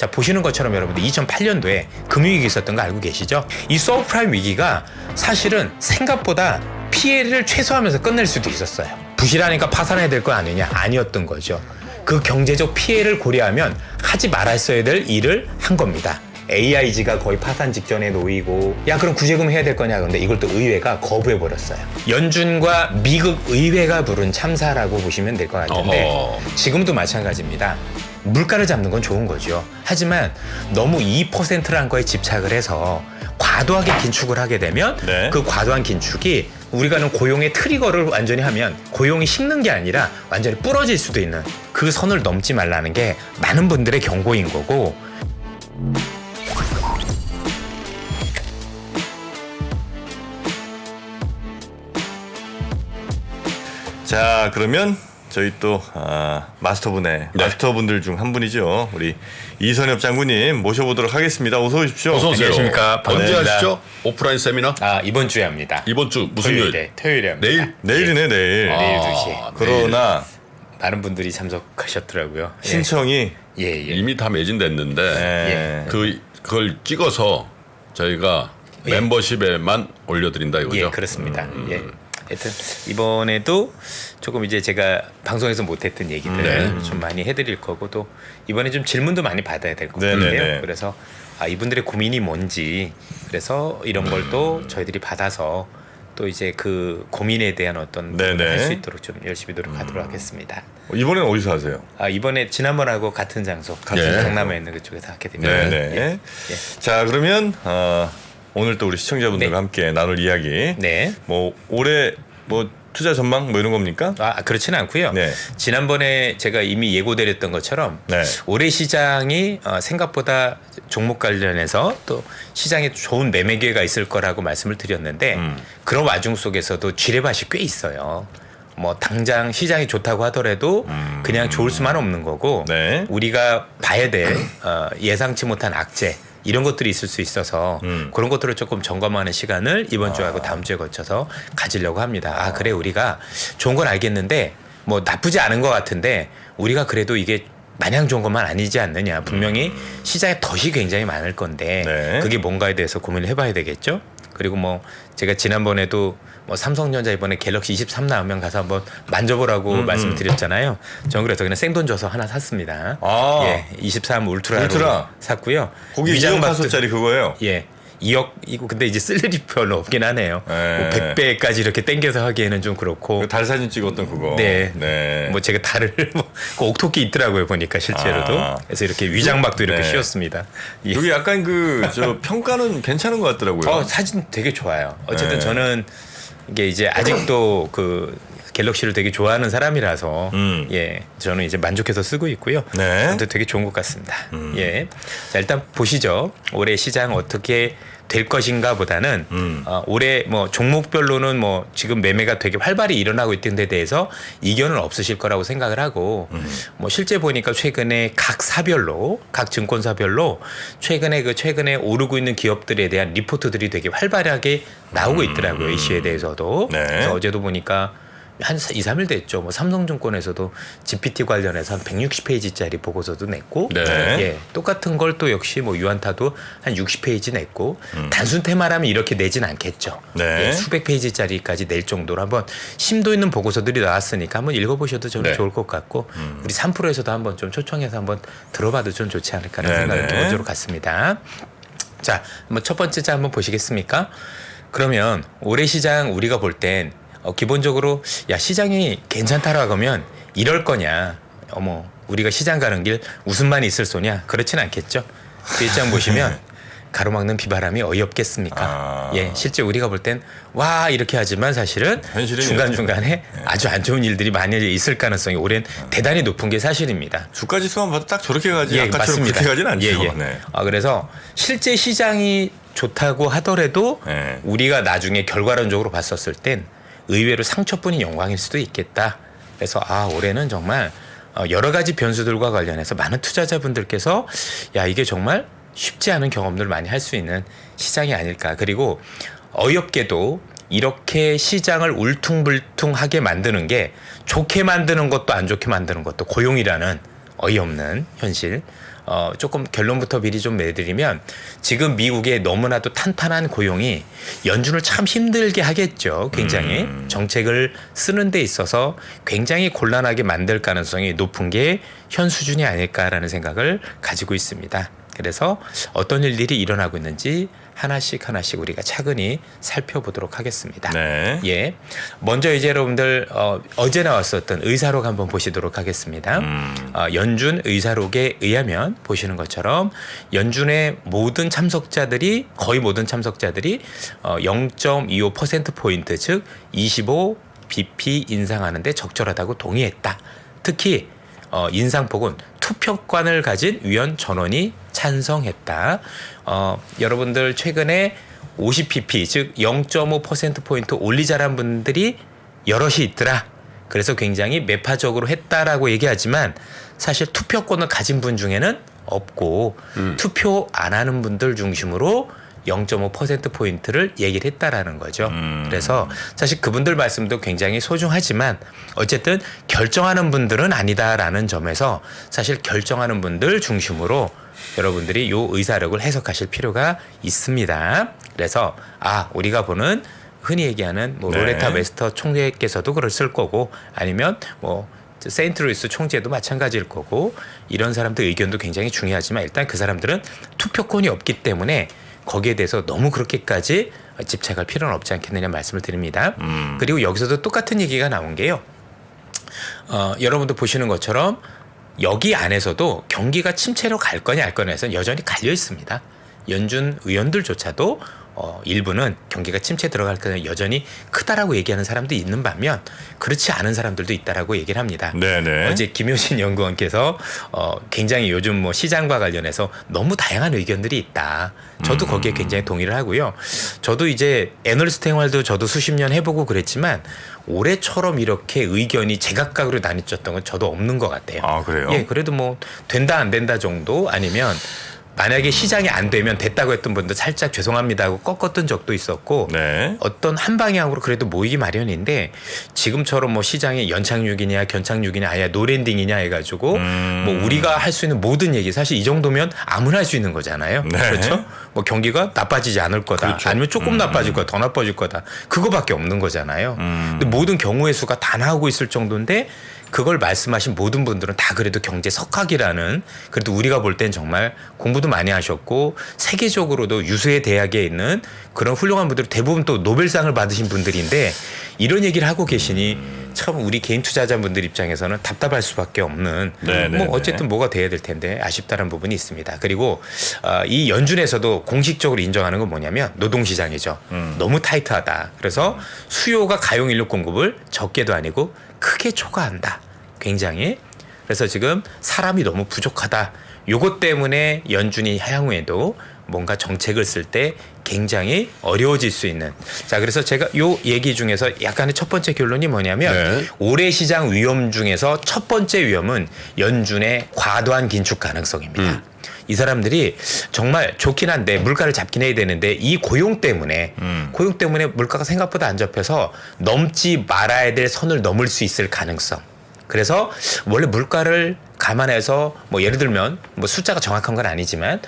자, 보시는 것처럼 여러분들 2008년도에 금융위기 있었던 거 알고 계시죠? 이 서브프라임 위기가 사실은 생각보다 피해를 최소화하면서 끝낼 수도 있었어요. 부실하니까 파산해야 될 거 아니냐? 아니었던 거죠. 그 경제적 피해를 고려하면 하지 말았어야 될 일을 한 겁니다. AIG가 거의 파산 직전에 놓이고 야 그럼 구제금 해야 될 거냐 그런데 이걸 또 의회가 거부해버렸어요. 연준과 미국 의회가 부른 참사라고 보시면 될 것 같은데 지금도 마찬가지입니다. 물가를 잡는 건 좋은 거죠. 하지만 너무 2%라는 거에 집착을 해서 과도하게 긴축을 하게 되면 네. 그 과도한 긴축이 우리가 는 고용의 트리거를 완전히 하면 고용이 식는 게 아니라 완전히 부러질 수도 있는 그 선을 넘지 말라는 게 많은 분들의 경고인 거고 자, 그러면 저희 또 마스터분들 중 한 분이죠. 우리 이선엽 장군님 모셔보도록 하겠습니다. 어서 오십시오. 어서 오세요. 안녕하십니까. 언제 반갑습니다. 하시죠? 오프라인 세미나? 이번 주에 합니다. 이번 주 무슨 요일? 토요일에 합니다. 내일? 내일이네, 내일. 내일 2시. 그러나 많은 분들이 참석하셨더라고요. 신청이 예. 이미 다 매진됐는데 예. 그걸 찍어서 저희가 멤버십에만 올려드린다 이거죠? 예, 그렇습니다. 예. 하여튼 이번에도 조금 이제 제가 방송에서 못했던 얘기들을 좀 많이 해드릴 거고 또 이번에 좀 질문도 많이 받아야 될 것 같아요. 그래서 이분들의 고민이 뭔지 그래서 이런 걸 또 저희들이 받아서 또 이제 그 고민에 대한 어떤 할 수 있도록 좀 열심히 노력하도록 하겠습니다. 이번엔 어디서 하세요? 이번에 지난번하고 같은 장소, 강남에 있는 그쪽에서 하게 됩니다. 네네. 자, 그러면 오늘 또 우리 시청자분들과 함께 나눌 이야기. 네. 뭐 올해 뭐 투자 전망 뭐 이런 겁니까? 그렇지는 않고요. 네. 지난번에 제가 이미 예고드렸던 것처럼 네. 올해 시장이 생각보다 종목 관련해서 또 시장에 좋은 매매 기회가 있을 거라고 말씀을 드렸는데 그런 와중 속에서도 지뢰밭이 꽤 있어요. 뭐 당장 시장이 좋다고 하더라도 그냥 좋을 수만 없는 거고 네. 우리가 봐야 될 예상치 못한 악재 이런 것들이 있을 수 있어서 그런 것들을 조금 점검하는 시간을 이번 주하고 다음 주에 거쳐서 가지려고 합니다. 그래 우리가 좋은 건 알겠는데 뭐 나쁘지 않은 것 같은데 우리가 그래도 이게 마냥 좋은 것만 아니지 않느냐. 분명히 시장에 덫이 굉장히 많을 건데 그게 뭔가에 대해서 고민을 해봐야 되겠죠. 그리고 뭐 제가 지난번에도 뭐 삼성전자 이번에 갤럭시 23 나오면 가서 한번 만져보라고 말씀드렸잖아요. 저는 그래서 그냥 생돈 줘서 하나 샀습니다. 23 울트라로 샀고요. 거기 2억 화소짜리 그거예요? 예. 2억이고 근데 이제 쓸 일이 별로 없긴 하네요. 뭐 100배까지 이렇게 땡겨서 하기에는 좀 그렇고. 달 사진 찍었던 그거. 네. 뭐 제가 달을 그 옥토끼 있더라고요 보니까 실제로도. 그래서 이렇게 위장막도 이렇게 씌웠습니다. 여기 약간 저 평가는 괜찮은 것 같더라고요. 사진 되게 좋아요. 어쨌든 저는 이게 이제 아직도 그 갤럭시를 되게 좋아하는 사람이라서 저는 이제 만족해서 쓰고 있고요. 근데 되게 좋은 것 같습니다. 자, 일단 보시죠. 올해 시장 어떻게 될 것인가 보다는 올해 뭐 종목별로는 뭐 지금 매매가 되게 활발히 일어나고 있던 데 대해서 이견은 없으실 거라고 생각을 하고 뭐 실제 보니까 최근에 각 사별로 각 증권사별로 최근에 오르고 있는 기업들에 대한 리포트들이 되게 활발하게 나오고 있더라고요. 이슈에 대해서도. 그래서 어제도 보니까 한 2, 3일 됐죠. 뭐 삼성증권에서도 GPT 관련해서 한 160페이지짜리 보고서도 냈고 똑같은 걸 또 역시 뭐 유한타도 한 60페이지 냈고 단순 테마라면 이렇게 내진 않겠죠. 수백 페이지짜리까지 낼 정도로 한번 심도 있는 보고서들이 나왔으니까 한번 읽어보셔도 저는 좋을 것 같고 우리 3프로에서도 한번 좀 초청해서 한번 들어봐도 좀 좋지 않을까라는 생각을 기본적으로 갖습니다. 자, 한번 첫 번째 자 한번 보시겠습니까? 그러면 올해 시장 우리가 볼 땐 기본적으로 시장이 괜찮다라고 하면 이럴 거냐. 우리가 시장 가는 길 웃음만 있을 소냐. 그렇진 않겠죠. 뒷장 보시면 가로막는 비바람이 어이없겠습니까? 실제 우리가 볼 땐 와 이렇게 하지만 사실은 중간중간에 아주 안 좋은 일들이 많이 있을 가능성이 올해는 대단히 높은 게 사실입니다. 주가 지수만 봐도 딱 저렇게 가지 아까처럼 맞습니다. 그렇게 가지는 않죠. 그래서 실제 시장이 좋다고 하더라도 우리가 나중에 결과론적으로 봤었을 땐 의외로 상처뿐인 영광일 수도 있겠다. 그래서 올해는 정말 여러 가지 변수들과 관련해서 많은 투자자분들께서 이게 정말 쉽지 않은 경험들을 많이 할 수 있는 시장이 아닐까. 그리고 어이없게도 이렇게 시장을 울퉁불퉁하게 만드는 게 좋게 만드는 것도 안 좋게 만드는 것도 고용이라는 어이없는 현실. 조금 결론부터 미리 좀 내드리면 지금 미국의 너무나도 탄탄한 고용이 연준을 참 힘들게 하겠죠. 굉장히 정책을 쓰는 데 있어서 굉장히 곤란하게 만들 가능성이 높은 게 현 수준이 아닐까라는 생각을 가지고 있습니다. 그래서 어떤 일들이 일어나고 있는지 하나씩 우리가 차근히 살펴보도록 하겠습니다. 네. 예. 먼저 이제 여러분들 어제 나왔었던 의사록 한번 보시도록 하겠습니다. 연준 의사록에 의하면 보시는 것처럼 연준의 모든 참석자들이 거의 모든 참석자들이 0.25%포인트 즉 25 BP 인상하는데 적절하다고 동의했다. 특히 인상폭은 투표권을 가진 위원 전원이 찬성했다. 여러분들 최근에 50pp 즉 0.5%포인트 올리자란 분들이 여럿이 있더라. 그래서 굉장히 매파적으로 했다라고 얘기하지만 사실 투표권을 가진 분 중에는 없고 투표 안 하는 분들 중심으로 0.5%포인트를 얘기를 했다라는 거죠. 그래서 사실 그분들 말씀도 굉장히 소중하지만 어쨌든 결정하는 분들은 아니다라는 점에서 사실 결정하는 분들 중심으로 여러분들이 요 의사력을 해석하실 필요가 있습니다. 그래서 우리가 보는 흔히 얘기하는 뭐 네. 로레타 웨스터 총재께서도 그랬을 거고 아니면 뭐 세인트루이스 총재도 마찬가지일 거고 이런 사람들 의견도 굉장히 중요하지만 일단 그 사람들은 투표권이 없기 때문에 거기에 대해서 너무 그렇게까지 집착할 필요는 없지 않겠느냐 말씀을 드립니다. 그리고 여기서도 똑같은 얘기가 나온 게요. 여러분도 보시는 것처럼 여기 안에서도 경기가 침체로 갈 거냐 알 거냐에서는 여전히 갈려 있습니다. 연준 의원들조차도 일부는 경기가 침체 들어갈 거냐 여전히 크다라고 얘기하는 사람도 있는 반면 그렇지 않은 사람들도 있다라고 얘기를 합니다. 네네. 어제 김효신 연구원께서 굉장히 요즘 뭐 시장과 관련해서 너무 다양한 의견들이 있다. 저도 거기에 굉장히 동의를 하고요. 저도 이제 애널리스트 생활도 저도 수십 년 해보고 그랬지만 올해처럼 이렇게 의견이 제각각으로 나뉘었던 건 저도 없는 것 같아요. 아, 그래요? 예, 그래도 뭐 된다 안 된다 정도 아니면 만약에 시장이 안 되면 됐다고 했던 분들 살짝 죄송합니다 하고 꺾었던 적도 있었고 네. 어떤 한 방향으로 그래도 모이기 마련인데 지금처럼 뭐 시장이 연착륙이냐 견착륙이냐 아예 노랜딩이냐 해가지고 뭐 우리가 할 수 있는 모든 얘기 사실 이 정도면 아무나 할 수 있는 거잖아요. 네. 그렇죠? 뭐 경기가 나빠지지 않을 거다. 그렇죠. 아니면 조금 나빠질 거다. 더 나빠질 거다. 그거밖에 없는 거잖아요. 근데 모든 경우의 수가 다 나오고 있을 정도인데 그걸 말씀하신 모든 분들은 다 그래도 경제 석학이라는 그래도 우리가 볼 땐 정말 공부도 많이 하셨고 세계적으로도 유수의 대학에 있는 그런 훌륭한 분들 대부분 또 노벨상을 받으신 분들인데 이런 얘기를 하고 계시니 참 우리 개인 투자자분들 입장에서는 답답할 수밖에 없는 뭐 어쨌든 뭐가 돼야 될 텐데 아쉽다는 부분이 있습니다. 그리고 이 연준에서도 공식적으로 인정하는 건 뭐냐면 노동시장이죠. 너무 타이트하다. 그래서 수요가 가용 인력 공급을 적게도 아니고 크게 초과한다. 굉장히. 그래서 지금 사람이 너무 부족하다. 요것 때문에 연준이 향후에도 뭔가 정책을 쓸 때 굉장히 어려워질 수 있는. 자, 그래서 제가 요 얘기 중에서 약간의 첫 번째 결론이 뭐냐면 네. 올해 시장 위험 중에서 첫 번째 위험은 연준의 과도한 긴축 가능성입니다. 이 사람들이 정말 좋긴 한데 물가를 잡긴 해야 되는데 이 고용 때문에 물가가 생각보다 안 잡혀서 넘지 말아야 될 선을 넘을 수 있을 가능성. 그래서 원래 물가를 감안해서 뭐 예를 들면 뭐 숫자가 정확한 건 아니지만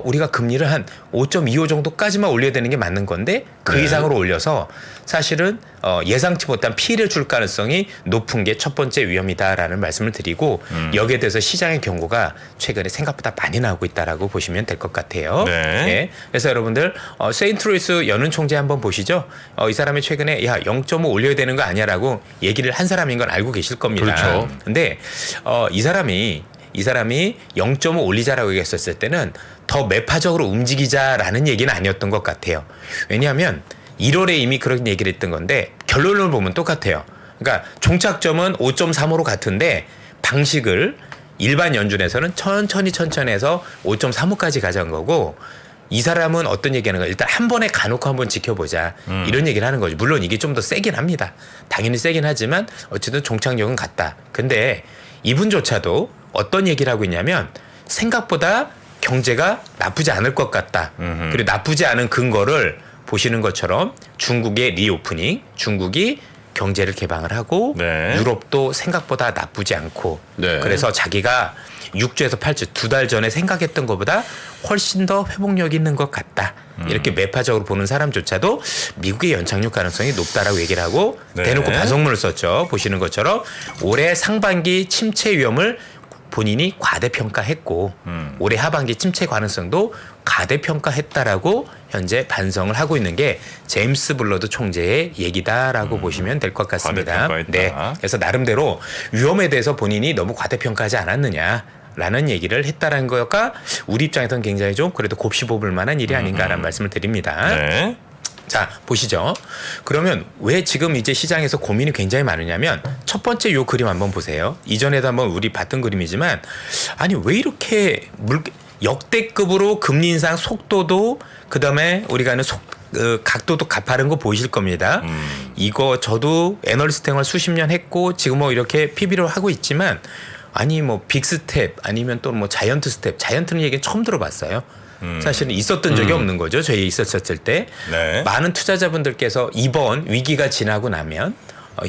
우리가 금리를 한 5.25 정도까지만 올려야 되는 게 맞는 건데 그 이상으로 올려서 사실은 예상치 못한 피해를 줄 가능성이 높은 게 첫 번째 위험이다라는 말씀을 드리고 여기에 대해서 시장의 경고가 최근에 생각보다 많이 나오고 있다라고 보시면 될 것 같아요. 네. 네. 그래서 여러분들 세인트루이스 연은 총재 한번 보시죠. 이 사람이 최근에 0.5 올려야 되는 거 아니야라고 얘기를 한 사람인 건 알고 계실 겁니다. 그렇죠. 근데 이 사람이 0.5 올리자라고 얘기했었을 때는 더 매파적으로 움직이자라는 얘기는 아니었던 것 같아요. 왜냐하면 1월에 이미 그런 얘기를 했던 건데 결론을 보면 똑같아요. 그러니까 종착점은 5.35로 같은데 방식을 일반 연준에서는 천천히 해서 5.35까지 가져간 거고 이 사람은 어떤 얘기하는 거야? 일단 한 번에 가놓고 한번 지켜보자. 이런 얘기를 하는 거죠. 물론 이게 좀 더 세긴 합니다. 당연히 세긴 하지만 어쨌든 종착역은 같다. 근데 이분조차도 어떤 얘기를 하고 있냐면 생각보다 경제가 나쁘지 않을 것 같다. 그리고 나쁘지 않은 근거를 보시는 것처럼 중국의 리오프닝, 중국이 경제를 개방을 하고 네. 유럽도 생각보다 나쁘지 않고 네. 그래서 자기가 6주에서 8주 2달 전에 생각했던 것보다 훨씬 더 회복력 있는 것 같다. 이렇게 매파적으로 보는 사람조차도 미국의 연착륙 가능성이 높다라고 얘기를 하고 네. 대놓고 반성문을 썼죠. 보시는 것처럼 올해 상반기 침체 위험을 본인이 과대평가했고 올해 하반기 침체 가능성도 과대평가했다라고 현재 반성을 하고 있는 게 제임스 블러드 총재의 얘기다라고 보시면 될 것 같습니다. 과대평가했다. 네, 그래서 나름대로 위험에 대해서 본인이 너무 과대평가하지 않았느냐라는 얘기를 했다라는 거가 우리 입장에서는 굉장히 좀 그래도 곱씹어볼 만한 일이 아닌가라는 말씀을 드립니다. 네. 자, 보시죠. 그러면 왜 지금 이제 시장에서 고민이 굉장히 많으냐면 첫 번째 요 그림 한번 보세요. 이전에도 한번 우리 봤던 그림이지만 아니 왜 이렇게 역대급으로 금리 인상 속도도 그다음에 우리가 하는 각도도 가파른 거 보이실 겁니다. 이거 저도 애널리스트 생활 수십 년 했고 지금 뭐 이렇게 PB로 하고 있지만 아니 뭐 빅스텝 아니면 또 뭐 자이언트 스텝 자이언트는 얘기는 처음 들어봤어요. 사실은 있었던 적이 없는 거죠. 저희 있었을 때 네. 많은 투자자분들께서 이번 위기가 지나고 나면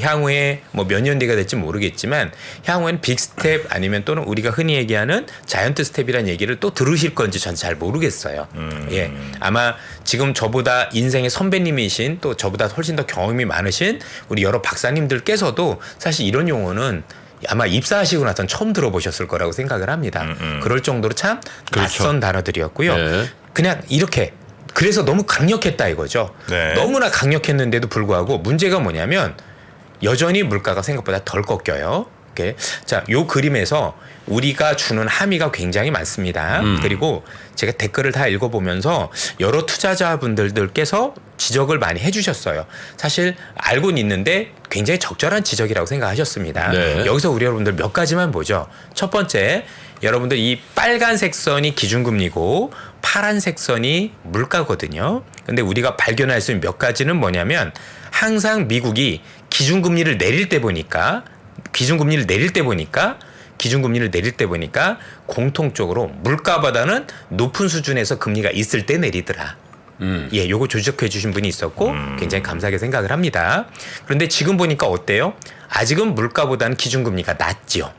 향후에 뭐 몇 년 뒤가 될지 모르겠지만 향후에는 빅스텝 아니면 또는 우리가 흔히 얘기하는 자이언트 스텝이라는 얘기를 또 들으실 건지 전 잘 모르겠어요. 예, 아마 지금 저보다 인생의 선배님이신 또 저보다 훨씬 더 경험이 많으신 우리 여러 박사님들께서도 사실 이런 용어는 아마 입사하시고 나선 처음 들어보셨을 거라고 생각을 합니다. 그럴 정도로 참 그렇죠. 낯선 단어들이었고요. 네. 그냥 이렇게 그래서 너무 강력했다 이거죠. 네. 너무나 강력했는데도 불구하고 문제가 뭐냐면 여전히 물가가 생각보다 덜 꺾여요. 이렇게. 자, 요 그림에서 우리가 주는 함의가 굉장히 많습니다. 그리고 제가 댓글을 다 읽어보면서 여러 투자자분들께서 지적을 많이 해주셨어요. 사실 알고는 있는데 굉장히 적절한 지적이라고 생각하셨습니다. 네. 여기서 우리 여러분들 몇 가지만 보죠. 첫 번째, 여러분들 이 빨간색 선이 기준금리고 파란색 선이 물가거든요. 근데 우리가 발견할 수 있는 몇 가지는 뭐냐면 항상 미국이 기준금리를 내릴 때 보니까 공통적으로 물가보다는 높은 수준에서 금리가 있을 때 내리더라. 예, 요거 조직해 주신 분이 있었고 굉장히 감사하게 생각을 합니다. 그런데 지금 보니까 어때요? 아직은 물가보다는 기준금리가 낮지요.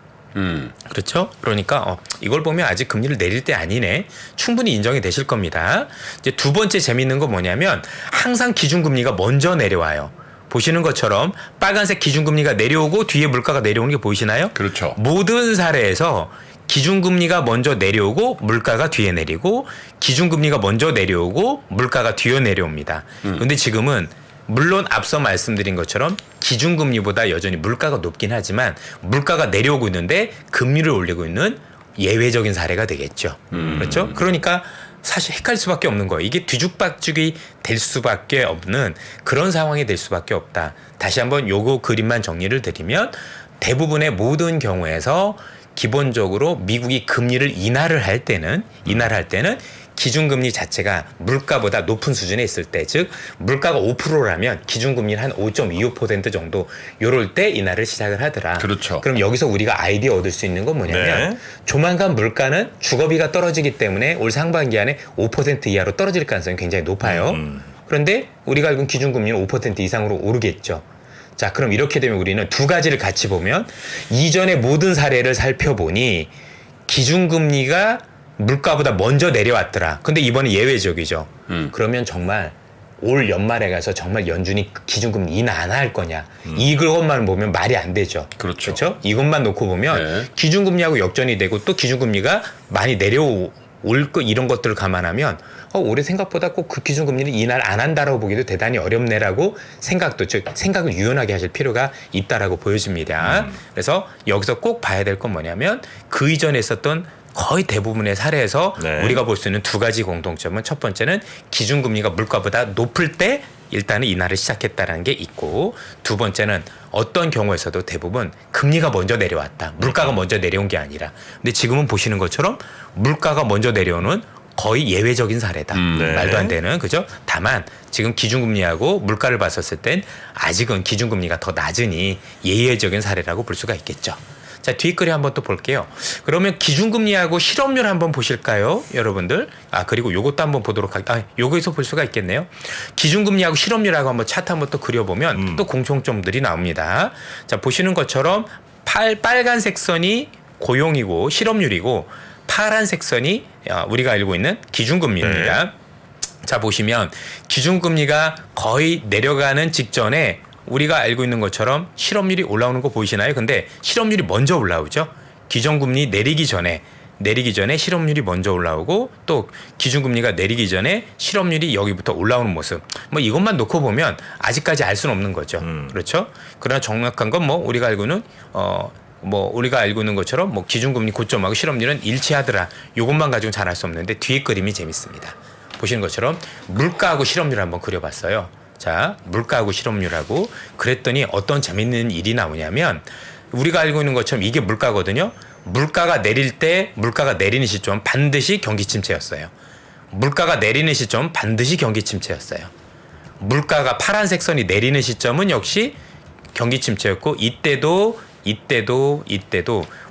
그렇죠? 그러니까 이걸 보면 아직 금리를 내릴 때 아니네. 충분히 인정이 되실 겁니다. 이제 두 번째 재미있는 건 뭐냐면 항상 기준금리가 먼저 내려와요. 보시는 것처럼 빨간색 기준금리가 내려오고 뒤에 물가가 내려오는 게 보이시나요? 그렇죠. 모든 사례에서 기준금리가 먼저 내려오고 물가가 뒤에 내리고 기준금리가 먼저 내려오고 물가가 뒤에 내려옵니다. 그런데 지금은 물론 앞서 말씀드린 것처럼 기준금리보다 여전히 물가가 높긴 하지만 물가가 내려오고 있는데 금리를 올리고 있는 예외적인 사례가 되겠죠. 그렇죠? 그러니까 사실 헷갈릴 수밖에 없는 거예요. 이게 뒤죽박죽이 될 수밖에 없는 그런 상황이 될 수밖에 없다. 다시 한번 요거 그림만 정리를 드리면 대부분의 모든 경우에서 기본적으로 미국이 금리를 인하를 할 때는 기준금리 자체가 물가보다 높은 수준에 있을 때, 즉 물가가 5%라면 기준금리는 한 5.25% 정도 요럴 때 인하를 시작을 하더라. 그렇죠. 그럼 여기서 우리가 아이디어 얻을 수 있는 건 뭐냐면 네. 조만간 물가는 주거비가 떨어지기 때문에 올 상반기 안에 5% 이하로 떨어질 가능성이 굉장히 높아요. 그런데 우리가 알고 있는 기준금리는 5% 이상으로 오르겠죠. 자, 그럼 이렇게 되면 우리는 두 가지를 같이 보면 이전의 모든 사례를 살펴보니 기준금리가 물가보다 먼저 내려왔더라. 근데 이번에 예외적이죠. 그러면 정말 올 연말에 가서 정말 연준이 기준금리 인하 안 할 거냐. 이것만 보면 말이 안 되죠. 그렇죠. 그렇죠? 이것만 놓고 보면 네. 기준금리하고 역전이 되고 또 기준금리가 많이 내려올 거 이런 것들을 감안하면 올해 생각보다 꼭 그 기준금리를 인하를 안 한다라고 보기도 대단히 어렵네라고 생각을 유연하게 하실 필요가 있다라고 보여집니다. 그래서 여기서 꼭 봐야 될 건 뭐냐면 그 이전에 있었던 거의 대부분의 사례에서 네. 우리가 볼 수 있는 두 가지 공통점은 첫 번째는 기준금리가 물가보다 높을 때 일단은 인하를 시작했다는 게 있고 두 번째는 어떤 경우에서도 대부분 금리가 먼저 내려왔다. 물가가 먼저 내려온 게 아니라. 근데 지금은 보시는 것처럼 물가가 먼저 내려오는 거의 예외적인 사례다. 네. 말도 안 되는 그죠? 다만 지금 기준금리하고 물가를 봤었을 땐 아직은 기준금리가 더 낮으니 예외적인 사례라고 볼 수가 있겠죠. 자, 뒷글에 한번 또 볼게요. 그러면 기준금리하고 실업률 한번 보실까요, 여러분들? 그리고 요것도 한번 보도록 할게요. 요거에서 볼 수가 있겠네요. 기준금리하고 실업률하고 한번 차트 한번 또 그려보면 또 공통점들이 나옵니다. 자, 보시는 것처럼 빨간색 선이 고용이고 실업률이고 파란색 선이 우리가 알고 있는 기준금리입니다. 네. 자, 보시면 기준금리가 거의 내려가는 직전에 우리가 알고 있는 것처럼 실업률이 올라오는 거 보이시나요? 근데 실업률이 먼저 올라오죠. 기준금리 내리기 전에 실업률이 먼저 올라오고 또 기준금리가 내리기 전에 실업률이 여기부터 올라오는 모습. 뭐 이것만 놓고 보면 아직까지 알 수는 없는 거죠. 그렇죠? 그러나 정확한 건 뭐 우리가 알고는 우리가 알고 있는 것처럼 뭐 기준금리 고점하고 실업률은 일치하더라. 이것만 가지고 잘 알 수 없는데 뒤에 그림이 재밌습니다. 보시는 것처럼 물가하고 실업률 한번 그려봤어요. 자, 물가하고 실업률하고 그랬더니 어떤 재밌는 일이 나오냐면 우리가 알고 있는 것처럼 이게 물가거든요. 물가가 내리는 시점 반드시 경기 침체였어요. 물가가 내리는 시점 반드시 경기 침체였어요. 물가가 파란색 선이 내리는 시점은 역시 경기 침체였고 이때도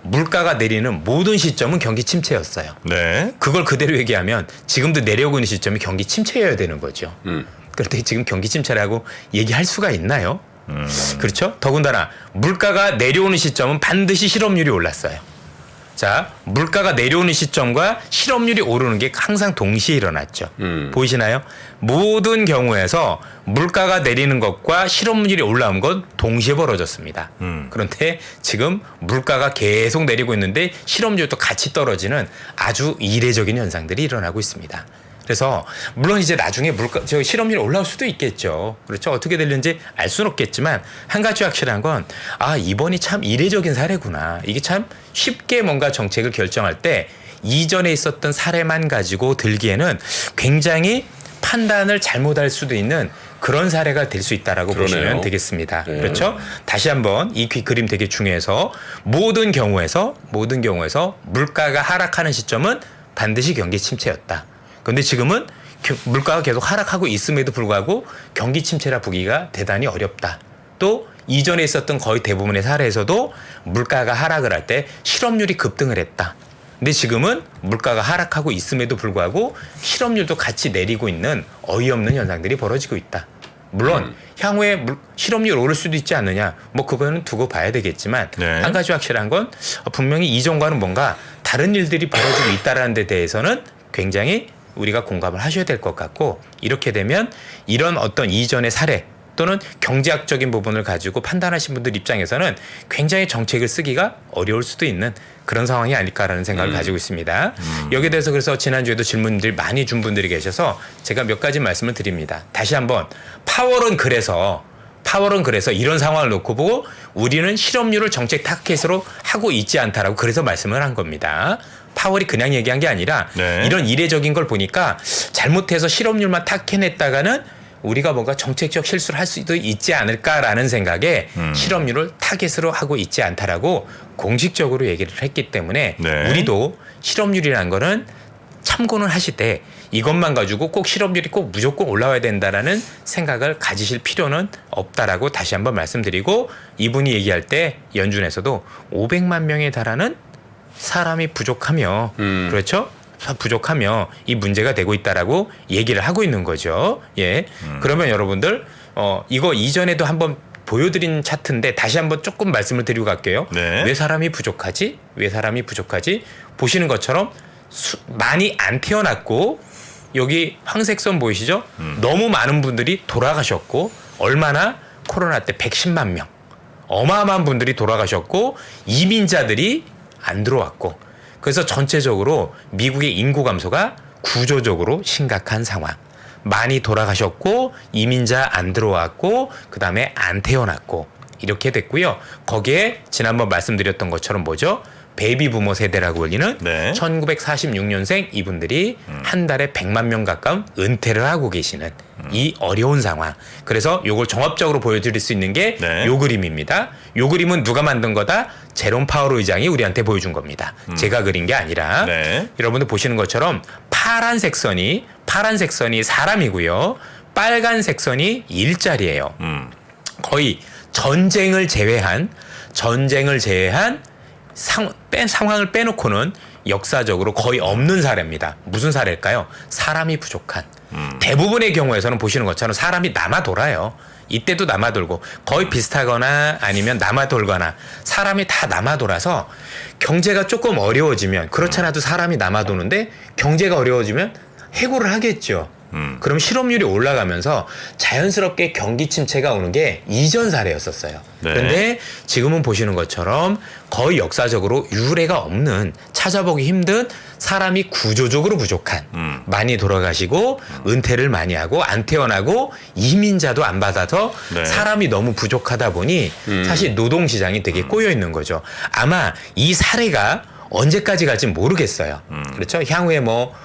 물가가 내리는 모든 시점은 경기 침체였어요. 네. 그걸 그대로 얘기하면 지금도 내려오고 있는 시점이 경기 침체여야 되는 거죠. 그런데 지금 경기 침체라고 얘기할 수가 있나요? 그렇죠? 더군다나 물가가 내려오는 시점은 반드시 실업률이 올랐어요. 자, 물가가 내려오는 시점과 실업률이 오르는 게 항상 동시에 일어났죠. 보이시나요? 모든 경우에서 물가가 내리는 것과 실업률이 올라온 건 동시에 벌어졌습니다. 그런데 지금 물가가 계속 내리고 있는데 실업률도 같이 떨어지는 아주 이례적인 현상들이 일어나고 있습니다. 그래서 물론 이제 나중에 실업률이 올라올 수도 있겠죠. 그렇죠. 어떻게 될는지 알 수는 없겠지만 한 가지 확실한 건 이번이 참 이례적인 사례구나. 이게 참 쉽게 뭔가 정책을 결정할 때 이전에 있었던 사례만 가지고 들기에는 굉장히 판단을 잘못할 수도 있는 그런 사례가 될 수 있다라고 보시면 되겠습니다. 네. 그렇죠? 다시 한번 이 그림 되게 중요해서 모든 경우에서 물가가 하락하는 시점은 반드시 경기 침체였다. 그런데 지금은 물가가 계속 하락하고 있음에도 불구하고 경기 침체라 보기가 대단히 어렵다. 또 이전에 있었던 거의 대부분의 사례에서도 물가가 하락을 할 때 실업률이 급등을 했다. 근데 지금은 물가가 하락하고 있음에도 불구하고 실업률도 같이 내리고 있는 어이없는 현상들이 벌어지고 있다. 물론 향후에 실업률 오를 수도 있지 않느냐. 뭐 그거는 두고 봐야 되겠지만 네. 한 가지 확실한 건 분명히 이전과는 뭔가 다른 일들이 벌어지고 있다는 데 대해서는 굉장히 우리가 공감을 하셔야 될 것 같고 이렇게 되면 이런 어떤 이전의 사례 또는 경제학적인 부분을 가지고 판단하신 분들 입장에서는 굉장히 정책을 쓰기가 어려울 수도 있는 그런 상황이 아닐까라는 생각을 가지고 있습니다. 여기에 대해서 그래서 지난주에도 질문들 많이 준 분들이 계셔서 제가 몇 가지 말씀을 드립니다. 다시 한번 파월은 그래서 이런 상황을 놓고 보고 우리는 실업률을 정책 타켓으로 하고 있지 않다라고 그래서 말씀을 한 겁니다. 파월이 그냥 얘기한 게 아니라 이런 이례적인 걸 보니까 잘못해서 실업률만 타켓했다가는 우리가 뭔가 정책적 실수를 할 수도 있지 않을까라는 생각에 실업률을 타겟으로 하고 있지 않다라고 공식적으로 얘기를 했기 때문에 우리도 실업률이라는 거는 참고는 하실 때 이것만 가지고 꼭 실업률이 꼭 무조건 올라와야 된다라는 생각을 가지실 필요는 없다라고 다시 한번 말씀드리고 이분이 얘기할 때 연준에서도 500만 명에 달하는 사람이 부족하며 그렇죠? 부족하며 이 문제가 되고 있다라고 얘기를 하고 있는 거죠. 예. 그러면 여러분들 이거 이전에도 한번 보여드린 차트인데 다시 한번 조금 말씀을 드리고 갈게요. 왜 사람이 부족하지? 보시는 것처럼 많이 안 태어났고 여기 황색선 보이시죠? 너무 많은 분들이 돌아가셨고 얼마나 코로나 때 110만 명 어마어마한 분들이 돌아가셨고 이민자들이 안 들어왔고 그래서 전체적으로 미국의 인구 감소가 구조적으로 심각한 상황. 많이 돌아가셨고 이민자 안 들어왔고 그다음에 안 태어났고 이렇게 됐고요. 거기에 지난번 말씀드렸던 것처럼 뭐죠? 베이비 부머 세대라고 불리는 1946년생 이분들이 한 달에 100만 명 가까운 은퇴를 하고 계시는 이 어려운 상황. 그래서 요걸 종합적으로 보여드릴 수 있는 게 요 그림입니다. 요 그림은 누가 만든 거다? 제롬 파월 의장이 우리한테 보여준 겁니다. 제가 그린 게 아니라 여러분들 보시는 것처럼 파란색 선이 사람이고요. 빨간색 선이 일자리예요. 거의 전쟁을 제외한 상황을 빼놓고는 역사적으로 거의 없는 사례입니다. 무슨 사례일까요? 사람이 부족한. 대부분의 경우에서는 보시는 것처럼 사람이 남아 돌아요. 이때도 남아 돌고 거의 비슷하거나 아니면 남아 돌거나 사람이 다 남아 돌아서 경제가 조금 어려워지면 그렇지 않아도 사람이 남아 도는데 경제가 어려워지면 해고를 하겠죠. 그럼 실업률이 올라가면서 자연스럽게 경기 침체가 오는 게 이전 사례였었어요. 네. 그런데 지금은 보시는 것처럼 거의 역사적으로 유례가 없는 찾아보기 힘든 사람이 구조적으로 부족한 많이 돌아가시고 은퇴를 많이 하고 안 태어나고 이민자도 안 받아서 네. 사람이 너무 부족하다 보니 사실 노동시장이 되게 꼬여 있는 거죠. 아마 이 사례가 언제까지 갈지 모르겠어요. 그렇죠? 향후에 뭐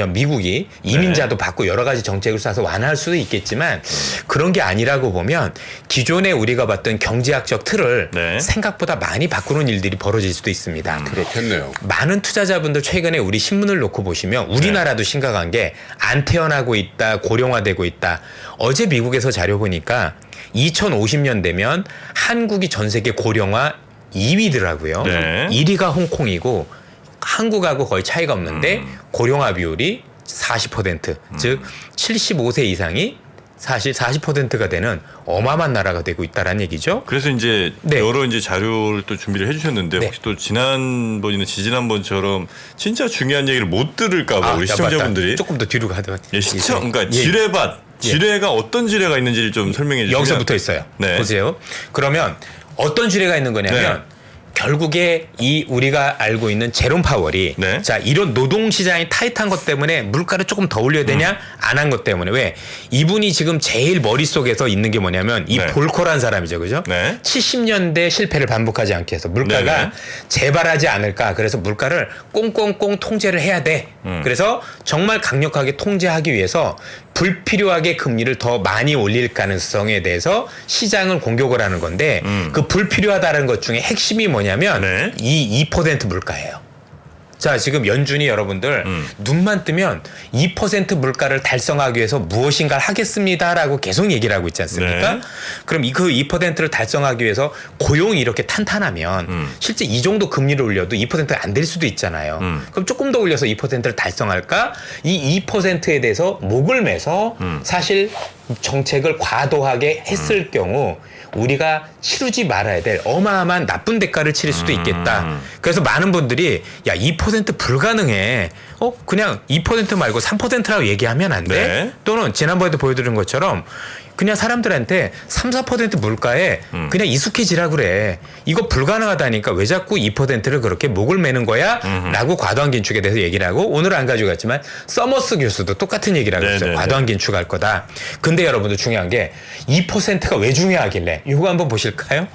미국이 이민자도 받고 여러 가지 정책을 쏴서 완화할 수도 있겠지만 그런 게 아니라고 보면 기존에 우리가 봤던 경제학적 틀을 네. 생각보다 많이 바꾸는 일들이 벌어질 수도 있습니다. 그렇겠네요. 많은 투자자분들 최근에 우리 신문을 놓고 보시면 우리나라도 심각한 게 안 태어나고 있다, 고령화되고 있다. 어제 미국에서 자료 보니까 2050년 되면 한국이 전 세계 고령화 2위더라고요. 네. 1위가 홍콩이고 한국하고 거의 차이가 없는데 고령화 비율이 40%, 즉 75세 이상이 사실 40%가 되는 어마어마한 나라가 되고 있다라는 얘기죠. 그래서 이제 네. 여러 이제 자료를 또 준비를 해주셨는데 네. 혹시 또 지난번이나 지지난번처럼 진짜 중요한 얘기를 못 들을까봐 우리 야, 시청자분들이 맞다. 조금 더 뒤로 가도 예, 그러니까 예. 지뢰가 어떤 지뢰가 있는지를 좀 설명해 주시면 여기서 붙어 있어요. 네. 보세요. 그러면 어떤 지뢰가 있는 거냐면 네. 결국에 이 우리가 알고 있는 제롬 파월이 네. 자 이런 노동 시장이 타이트한 것 때문에 물가를 조금 더 올려야 되냐 안 한 것 때문에 왜 이분이 지금 제일 머릿속에서 있는 게 뭐냐면 이 네. 볼커란 사람이죠. 그죠? 네. 70년대 실패를 반복하지 않게 해서 물가가 네네. 재발하지 않을까. 그래서 물가를 꽁꽁꽁 통제를 해야 돼. 그래서 정말 강력하게 통제하기 위해서 불필요하게 금리를 더 많이 올릴 가능성에 대해서 시장을 공격을 하는 건데 그 불필요하다는 것 중에 핵심이 뭐냐면 네. 이 2% 물가예요. 자, 지금 연준이 여러분들 눈만 뜨면 2% 물가를 달성하기 위해서 무엇인가를 하겠습니다라고 계속 얘기를 하고 있지 않습니까? 네. 그럼 그 2%를 달성하기 위해서 고용이 이렇게 탄탄하면 실제 이 정도 금리를 올려도 2%가 안 될 수도 있잖아요. 그럼 조금 더 올려서 2%를 달성할까? 이 2%에 대해서 목을 매서 사실 정책을 과도하게 했을 경우 우리가 치르지 말아야 될 어마어마한 나쁜 대가를 치를 수도 있겠다. 그래서 많은 분들이 야 2% 불가능해. 그냥 2% 말고 3%라고 얘기하면 안 돼? 네. 또는 지난번에도 보여드린 것처럼 그냥 사람들한테 3, 4% 물가에 그냥 익숙해지라 그래. 이거 불가능하다니까 왜 자꾸 2%를 그렇게 목을 매는 거야? 라고 과도한 긴축에 대해서 얘기를 하고 오늘은 안 가져갔지만 서머스 교수도 똑같은 얘기를 하고 있어요. 네네네. 과도한 긴축할 거다. 근데 여러분들 중요한 게 2%가 왜 중요하길래 이거 한번 보실까요?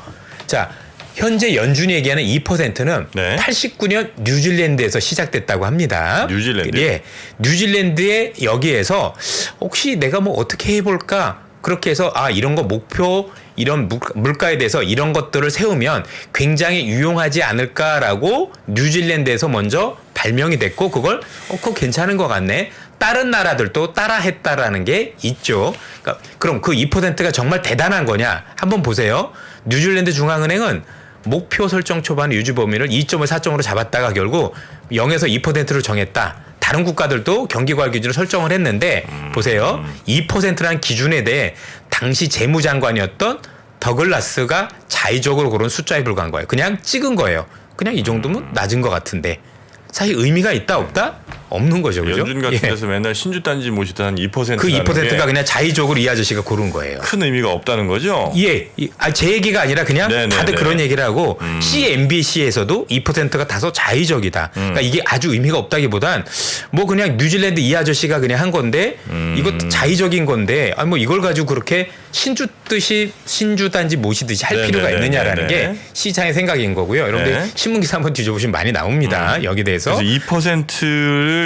자, 현재 연준이 얘기하는 2%는 네. 89년 뉴질랜드에서 시작됐다고 합니다. 뉴질랜드? 예. 뉴질랜드의 여기에서 혹시 내가 뭐 어떻게 해볼까? 그렇게 해서 이런 거 목표 이런 물가에 대해서 이런 것들을 세우면 굉장히 유용하지 않을까라고 뉴질랜드에서 먼저 발명이 됐고 그걸 그거 괜찮은 것 같네. 다른 나라들도 따라했다라는 게 있죠. 그러니까 그럼 그 2%가 정말 대단한 거냐? 한번 보세요. 뉴질랜드 중앙은행은 목표 설정 초반 유지 범위를 2.5, 4.5로 잡았다가 결국 0에서 2%로 정했다. 다른 국가들도 경기과열 기준을 설정을 했는데 보세요. 2%라는 기준에 대해 당시 재무장관이었던 더글라스가 자의적으로 그런 숫자에 불과한 거예요. 그냥 찍은 거예요. 그냥 이 정도면 낮은 것 같은데 사실 의미가 있다 없다? 없는 거죠. 그죠? 연준 같은 예. 데서 맨날 신주단지 모시던 2%라는 그 2%가 그냥 자의적으로 이 아저씨가 고른 거예요. 큰 의미가 없다는 거죠? 예, 제 얘기가 아니라 그냥 네네네. 다들 그런 얘기를 하고 CNBC에서도 2%가 다소 자의적이다. 그러니까 이게 아주 의미가 없다기보단 뭐 그냥 뉴질랜드 이 아저씨가 그냥 한 건데 이거 자의적인 건데 뭐 이걸 가지고 그렇게 신주단지 모시듯이 할 필요가 네네네네네. 있느냐라는 게 시장의 생각인 거고요. 여러분들 네. 신문 기사 한번 뒤져보시면 많이 나옵니다. 여기 대해서. 그래서 2%를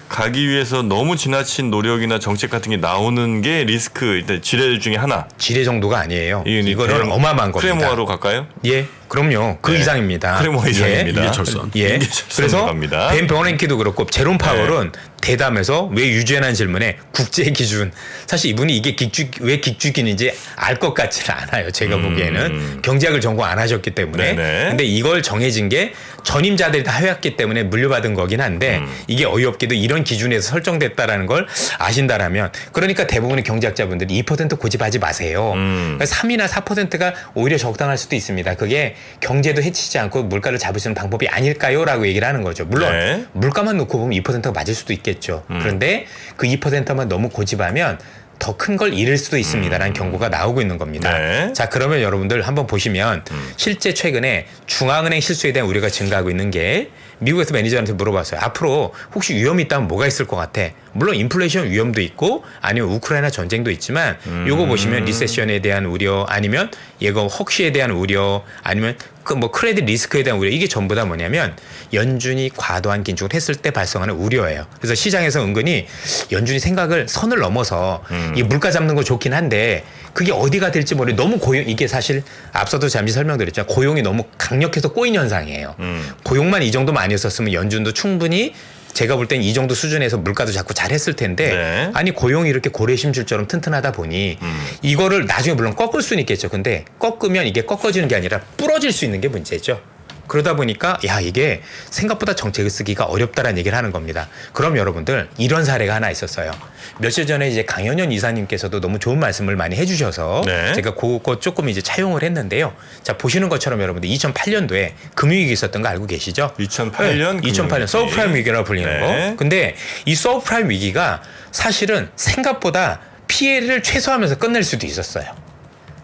가기 위해서 너무 지나친 노력이나 정책 같은 게 나오는 게 리스크 일단 지뢰 중에 하나. 지뢰 정도가 아니에요. 이거는 이거는 어마어마한 겁니다. 크레모아로 갈까요? 예, 그럼요. 그 네. 이상입니다. 크레모아 이상입니다. 인계철선. 예. 인계철선으로 그래서 갑니다. 벤 버냉키도 그렇고 제롬 파월은 대담해서 왜 유죄라는 질문에 국제 기준 사실 이분이 이게 왜 긱주기인지 알 것 같지는 않아요. 제가 보기에는 경제학을 전공 안 하셨기 때문에 네네. 근데 이걸 정해진 게 전임자들이 다 해왔기 때문에 물려받은 거긴 한데 이게 어이없게도 이런 기준에서 설정됐다라는 걸 아신다라면 그러니까 대부분의 경제학자분들이 2% 고집하지 마세요. 그러니까 3이나 4%가 오히려 적당할 수도 있습니다. 그게 경제도 해치지 않고 물가를 잡을 수 있는 방법이 아닐까요?라고 얘기를 하는 거죠. 물론 네. 물가만 놓고 보면 2%가 맞을 수도 있겠죠. 그런데 그 2%만 너무 고집하면 더 큰 걸 잃을 수도 있습니다라는 경고가 나오고 있는 겁니다. 네. 자, 그러면 여러분들 한번 보시면 실제 최근에 중앙은행 실수에 대한 우려가 증가하고 있는 게 미국에서 매니저한테 물어봤어요. 앞으로 혹시 위험이 있다면 뭐가 있을 것 같아? 물론 인플레이션 위험도 있고 아니면 우크라이나 전쟁도 있지만 요거 보시면 리세션에 대한 우려 아니면 이거 혹시에 대한 우려 아니면 그 뭐 크레딧 리스크에 대한 우려 이게 전부 다 뭐냐면 연준이 과도한 긴축을 했을 때 발생하는 우려예요. 그래서 시장에서 은근히 연준이 생각을 선을 넘어서 이 물가 잡는 거 좋긴 한데 그게 어디가 될지 모르 너무 고용 이게 사실 앞서도 잠시 설명드렸죠. 고용이 너무 강력해서 꼬인 현상이에요. 고용만 이 정도만 아니었었으면 연준도 충분히 제가 볼 땐 이 정도 수준에서 물가도 자꾸 잘했을 텐데 네. 아니 고용이 이렇게 고래심줄처럼 튼튼하다 보니 이거를 나중에 물론 꺾을 수는 있겠죠. 근데 꺾으면 이게 꺾어지는 게 아니라 부러질 수 있는 게 문제죠. 그러다 보니까 야 이게 생각보다 정책을 쓰기가 어렵다라는 얘기를 하는 겁니다. 그럼 여러분들 이런 사례가 하나 있었어요. 며칠 전에 이제 강현현 이사님께서도 너무 좋은 말씀을 많이 해주셔서 네. 제가 그거 조금 이제 차용을 했는데요. 자 보시는 것처럼 여러분들 2008년도에 금융위기 있었던 거 알고 계시죠? 2008년 2008년 서브프라임 위기라고 불리는 네. 거. 근데 이 서브프라임 위기가 사실은 생각보다 피해를 최소화하면서 끝낼 수도 있었어요.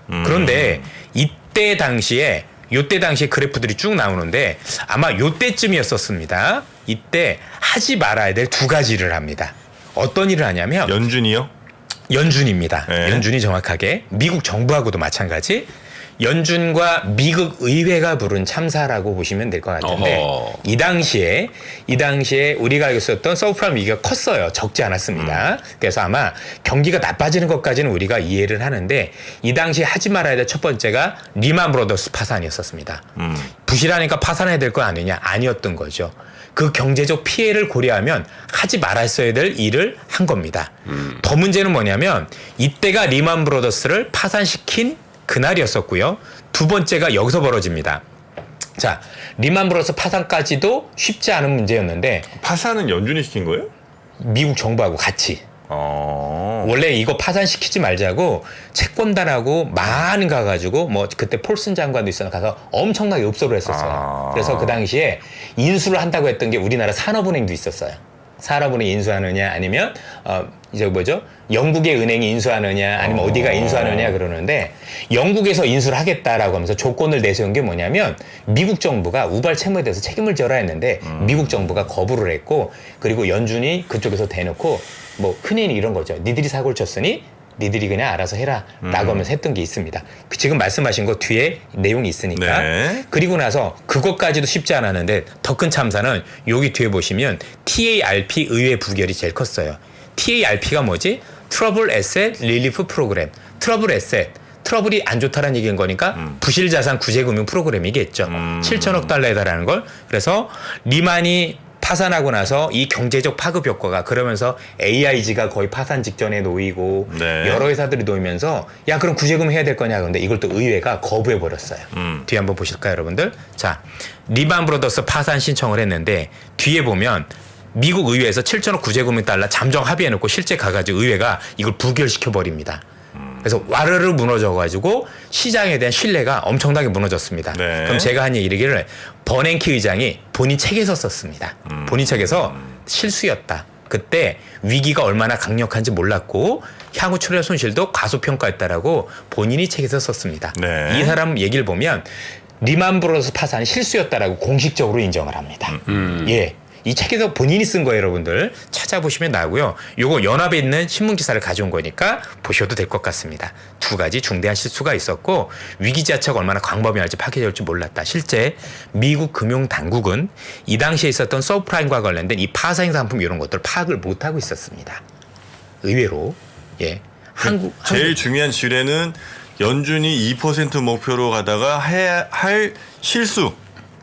그런데 이때 당시에 그래프들이 쭉 나오는데 아마 요때쯤이었었습니다. 이때 하지 말아야 될 두 가지 일을 합니다. 어떤 일을 하냐면 연준이요? 연준입니다. 네. 연준이 정확하게 미국 정부하고도 마찬가지. 연준과 미국 의회가 부른 참사라고 보시면 될 것 같은데 어허. 이 당시에 우리가 알고 있었던 서브프라임 위기가 컸어요. 적지 않았습니다. 그래서 아마 경기가 나빠지는 것까지는 우리가 이해를 하는데 이 당시에 하지 말아야 될 첫 번째가 리만 브로더스 파산이었었습니다. 부실하니까 파산해야 될 거 아니냐? 아니었던 거죠. 그 경제적 피해를 고려하면 하지 말았어야 될 일을 한 겁니다. 더 문제는 뭐냐면 이때가 리만 브로더스를 파산시킨 그날이었었고요. 두 번째가 여기서 벌어집니다. 자, 리만 브로더스 파산까지도 쉽지 않은 문제였는데 파산은 연준이 시킨 거예요? 미국 정부하고 같이 원래 이거 파산시키지 말자고 채권단하고 많은 가가지고 뭐 그때 폴슨 장관도 있었나 가서 엄청나게 읍소를 했었어요. 그래서 그 당시에 인수를 한다고 했던 게 우리나라 산업은행도 있었어요. 산업은행이 인수하느냐 아니면 이제 뭐죠? 영국의 은행이 인수하느냐 아니면 어디가 인수하느냐 그러는데 영국에서 인수를 하겠다라고 하면서 조건을 내세운 게 뭐냐면 미국 정부가 우발 채무에 대해서 책임을 져라 했는데 미국 정부가 거부를 했고 그리고 연준이 그쪽에서 대놓고 뭐 흔히 이런 거죠. 니들이 사고를 쳤으니 니들이 그냥 알아서 해라 라고 하면서 했던 게 있습니다. 지금 말씀하신 거 뒤에 내용이 있으니까 네. 그리고 나서 그것까지도 쉽지 않았는데 더 큰 참사는 여기 뒤에 보시면 TARP 의회 부결이 제일 컸어요. TARP가 뭐지? 트러블 에셋 릴리프 프로그램. 트러블 에셋. 트러블이 안 좋다라는 얘기인 거니까 부실자산 구제금융 프로그램이겠죠. 7천억 달러에 달하는 걸. 그래서 리만이 파산하고 나서 이 경제적 파급 효과가 그러면서 AIG가 거의 파산 직전에 놓이고 네. 여러 회사들이 놓이면서 야 그럼 구제금 해야 될 거냐 그런데 이걸 또 의회가 거부해 버렸어요. 뒤에 한번 보실까요 여러분들? 자 리만 브로더스 파산 신청을 했는데 뒤에 보면 미국 의회에서 7천억 구제금융 달러 잠정 합의해놓고 실제 가가지고 의회가 이걸 부결시켜 버립니다. 그래서 와르르 무너져가지고 시장에 대한 신뢰가 엄청나게 무너졌습니다. 네. 그럼 제가 한 얘기를 버냉키 의장이 본인 책에서 썼습니다. 본인 책에서 실수였다. 그때 위기가 얼마나 강력한지 몰랐고 향후 출혈 손실도 과소평가했다라고 본인이 책에서 썼습니다. 네. 이 사람 얘기를 보면 리만 브로더스 파산이 실수였다라고 공식적으로 인정을 합니다. 예. 이 책에서 본인이 쓴 거예요, 여러분들. 찾아보시면 나오고요. 요거 연합에 있는 신문기사를 가져온 거니까 보셔도 될 것 같습니다. 두 가지 중대한 실수가 있었고 위기 자체가 얼마나 광범위할지 파괴될지 몰랐다. 실제 미국 금융당국은 이 당시에 있었던 서브프라임과 관련된 이 파생 상품 이런 것들을 파악을 못하고 있었습니다. 의외로. 예. 제일 중요한 지뢰는 연준이 2% 목표로 가다가 할 실수.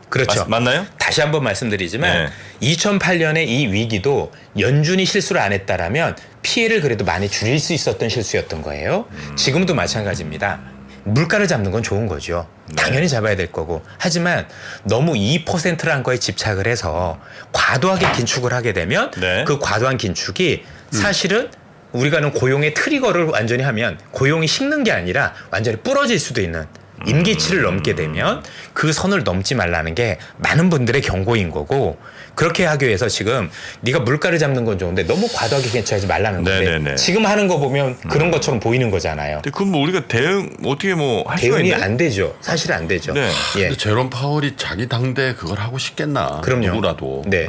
그렇죠. 맞나요? 다시 한번 말씀드리지만 네. 2008년의 이 위기도 연준이 실수를 안 했다라면 피해를 그래도 많이 줄일 수 있었던 실수였던 거예요. 지금도 마찬가지입니다. 물가를 잡는 건 좋은 거죠. 당연히 잡아야 될 거고. 하지만 너무 2%란 거에 집착을 해서 과도하게 긴축을 하게 되면 네. 그 과도한 긴축이 사실은 우리가는 고용의 트리거를 완전히 하면 고용이 식는 게 아니라 완전히 부러질 수도 있는 임계치를 넘게 되면 그 선을 넘지 말라는 게 많은 분들의 경고인 거고, 그렇게 하기 위해서 지금 네가 물가를 잡는 건 좋은데 너무 과도하게 긴축하지 말라는 건데 네네네. 지금 하는 거 보면 그런 것처럼 보이는 거잖아요. 근데 그럼 뭐 우리가 대응 어떻게 뭐 할 수가 대응이 있나요? 안 되죠. 사실 안 되죠. 네. 예. 근데 제롬 파월이 자기 당대 그걸 하고 싶겠나? 그럼요. 누구라도. 네.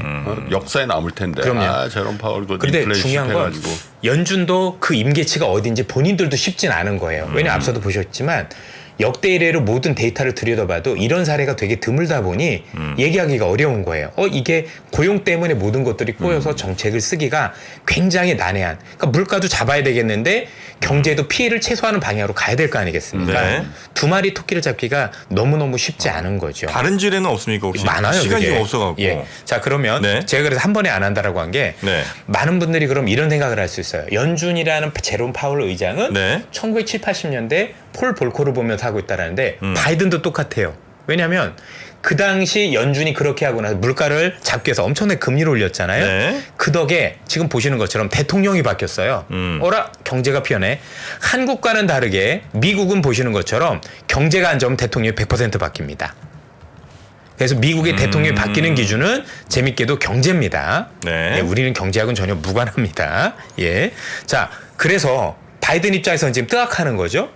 역사에 남을 텐데. 그럼요. 아, 제롬 파월 그 근데 인플레이션 중요한 건 해가지고. 연준도 그 임계치가 어딘지 본인들도 쉽진 않은 거예요. 왜냐면 앞서도 보셨지만 역대 이래로 모든 데이터를 들여다봐도 이런 사례가 되게 드물다 보니 얘기하기가 어려운 거예요. 이게 고용 때문에 모든 것들이 꼬여서 정책을 쓰기가 굉장히 난해한. 그러니까 물가도 잡아야 되겠는데 경제도 피해를 최소화하는 방향으로 가야 될 거 아니겠습니까? 네. 두 마리 토끼를 잡기가 너무너무 쉽지 않은 거죠. 다른 지뢰는 없습니까 혹시? 많아요. 시간이 그게. 좀 없어갖고. 예. 자 그러면 네. 제가 그래서 한 번에 안 한다라고 한 게 네. 많은 분들이 그럼 이런 생각을 할 수 있어요. 연준이라는 제롬 파월 의장은 네. 1970, 80년대 폴 볼코를 보면서 하고 있다라는데 바이든도 똑같아요. 왜냐하면 그 당시 연준이 그렇게 하고 나서 물가를 잡기 위해서 엄청나게 금리를 올렸잖아요. 네. 그 덕에 지금 보시는 것처럼 대통령이 바뀌었어요. 어라 경제가 피어네. 한국과는 다르게 미국은 보시는 것처럼 경제가 안 좋으면 대통령이 100% 바뀝니다. 그래서 미국의 대통령이 바뀌는 기준은 재밌게도 경제입니다. 네. 예, 우리는 경제하고는 전혀 무관합니다. 예. 자, 그래서 바이든 입장에서는 지금 뜨악하는 거죠.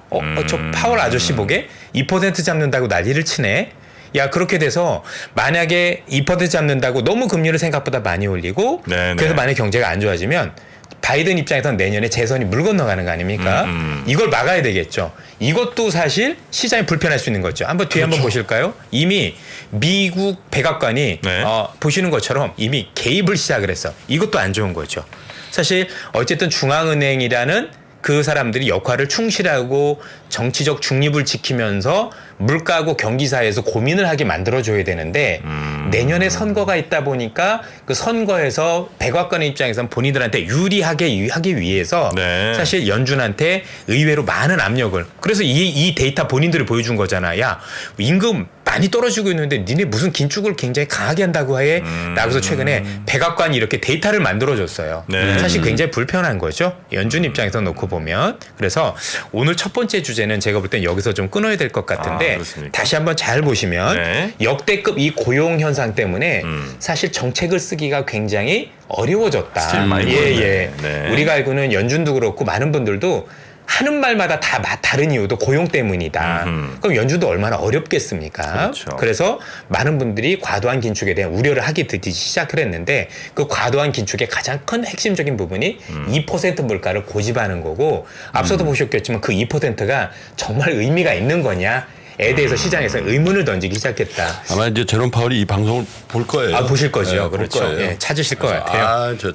저 파월 아저씨 보게 2% 잡는다고 난리를 치네. 야, 그렇게 돼서 만약에 2% 잡는다고 너무 금리를 생각보다 많이 올리고 네네. 그래서 만약에 경제가 안 좋아지면 바이든 입장에서는 내년에 재선이 물 건너가는 거 아닙니까? 이걸 막아야 되겠죠. 이것도 사실 시장이 불편할 수 있는 거죠. 한번 뒤에 한번 보실까요? 이미 미국 백악관이 네. 보시는 것처럼 이미 개입을 시작을 했어. 이것도 안 좋은 거죠. 사실 어쨌든 중앙은행이라는 그 사람들이 역할을 충실하고 정치적 중립을 지키면서 물가하고 경기 사이에서 고민을 하게 만들어줘야 되는데 내년에 선거가 있다 보니까 그 선거에서 백악관의 입장에서는 본인들한테 유리하게 하기 위해서 네. 사실 연준한테 의외로 많은 압력을, 그래서 이 데이터 본인들이 보여준 거잖아. 야, 임금 많이 떨어지고 있는데 니네 무슨 긴축을 굉장히 강하게 한다고 해? 라고 해서 최근에 백악관이 이렇게 데이터를 만들어줬어요. 네. 사실 굉장히 불편한 거죠. 연준 입장에서 놓고 보면. 그래서 오늘 첫 번째 주제는 제가 볼 땐 여기서 좀 끊어야 될 것 같은데 그렇습니까? 다시 한번 잘 보시면 네. 역대급 이 고용 현상 때문에 사실 정책을 쓰기가 굉장히 어려워졌다. 스틸 많이 예. 네. 우리가 알고는 연준도 그렇고 많은 분들도 하는 말마다 다 다른 이유도 고용 때문이다. 그럼 연준도 얼마나 어렵겠습니까? 그렇죠. 그래서 많은 분들이 과도한 긴축에 대한 우려를 하기 드디어 시작을 했는데 그 과도한 긴축의 가장 큰 핵심적인 부분이 2% 물가를 고집하는 거고 앞서도 보셨겠지만 그 2%가 정말 의미가 있는 거냐? 에 대해서 시장에서 의문을 던지기 시작했다. 아마 이제 제롬 파월이 이 방송을 볼 거예요. 아, 보실 거죠. 네, 볼 그렇죠. 거예요. 예, 찾으실 것 같아요. 아, 저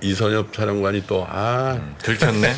이선엽 촬영관이 또 들켰네.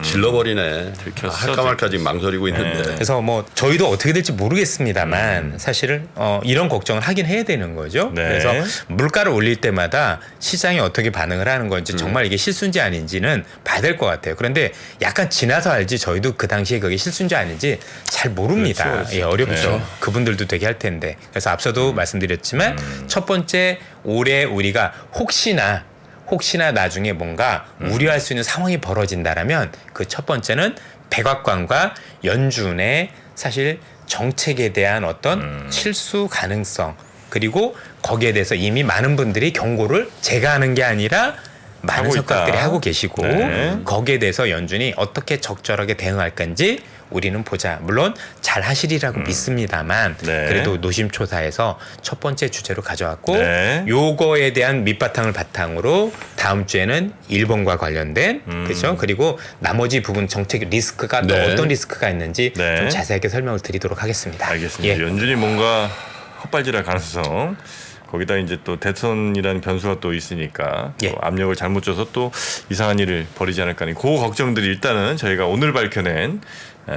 질러버리네. 들켰어, 할까 말까 지금 망설이고 있는데. 그래서 뭐 저희도 어떻게 될지 모르겠습니다만 사실은 이런 걱정을 하긴 해야 되는 거죠. 네. 그래서 물가를 올릴 때마다 시장이 어떻게 반응을 하는 건지 정말 이게 실수인지 아닌지는 봐야 될 것 같아요. 그런데 약간 지나서 알지 저희도 그 당시에 그게 실수인지 아닌지 잘 모릅니다. 그렇죠. 예, 어렵죠. 네. 그분들도 되게 할 텐데. 그래서 앞서도 말씀드렸지만 첫 번째 올해 우리가 혹시나 나중에 뭔가 우려할 수 있는 상황이 벌어진다라면 그 첫 번째는 백악관과 연준의 사실 정책에 대한 어떤 실수 가능성, 그리고 거기에 대해서 이미 많은 분들이 경고를 제가 하는 게 아니라 많은 하고 석학들이 있다. 하고 계시고 네. 거기에 대해서 연준이 어떻게 적절하게 대응할 건지 우리는 보자. 물론 잘 하시리라고 믿습니다만 네. 그래도 노심초사해서 첫 번째 주제로 가져왔고 네. 요거에 대한 밑바탕을 바탕으로 다음 주에는 일본과 관련된 그렇죠. 그리고 나머지 부분 정책 리스크가 또 네. 어떤 리스크가 있는지 네. 좀 자세하게 설명을 드리도록 하겠습니다. 알겠습니다. 예. 연준이 뭔가 헛발질할 가능성. 거기다 이제 또 대선이라는 변수가 또 있으니까 예. 또 압력을 잘못 줘서 또 이상한 일을 벌이지 않을까 하는 그 걱정들이 일단은 저희가 오늘 밝혀낸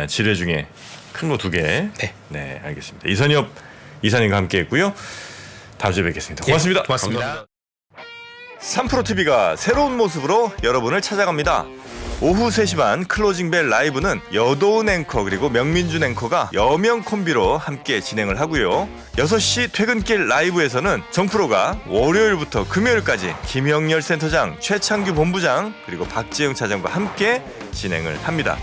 지뢰 중에 큰 거 2개. 네. 네, 알겠습니다. 이선엽 이사님과 함께했고요. 다음 주에 뵙겠습니다. 고맙습니다. 예, 고맙습니다. 3프로TV가 새로운 모습으로 여러분을 찾아갑니다. 오후 3시 반 클로징벨 라이브는 여도은 앵커 그리고 명민준 앵커가 여명 콤비로 함께 진행을 하고요. 6시 퇴근길 라이브에서는 정프로가 월요일부터 금요일까지 김영렬 센터장, 최창규 본부장 그리고 박지영 차장과 함께 진행을 합니다.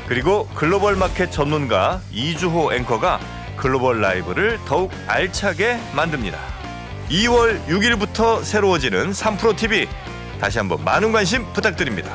그리고 글로벌 마켓 전문가 이주호 앵커가 글로벌 라이브를 더욱 알차게 만듭니다. 2월 6일부터 새로워지는 3프로TV 다시 한번 많은 관심 부탁드립니다.